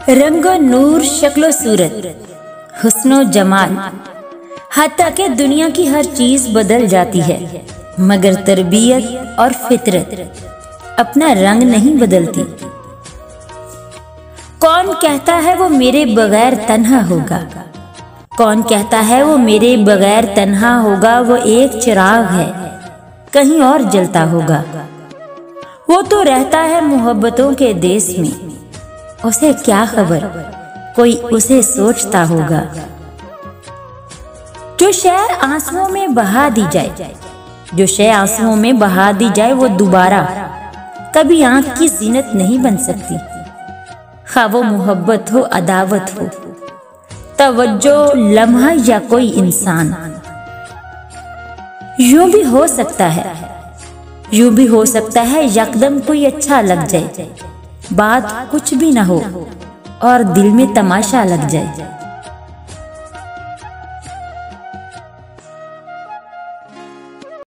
रंगो नूर शक्लो सूरत हुस्नो जमाल, हत्ता के दुनिया की हर चीज बदल जाती है मगर तरबियत और फितरत अपना रंग नहीं बदलती। कौन कहता है वो मेरे बगैर तन्हा होगा, कौन कहता है वो मेरे बगैर तन्हा होगा। वो एक चिराग है कहीं और जलता होगा। वो तो रहता है मोहब्बतों के देश में, उसे क्या खबर कोई उसे सोचता होगा। जो शय आंसुओं में बहा दी जाए, जो शय आंसुओं में बहा दी जाए वो दोबारा कभी आंख की जीनत नहीं बन सकती। खा वो मोहब्बत हो अदावत हो, तवज्जो लम्हा या कोई इंसान। यूं भी हो सकता है, यूं भी हो सकता है यकदम कोई अच्छा लग जाए, बात कुछ भी ना हो और दिल में तमाशा लग जाए।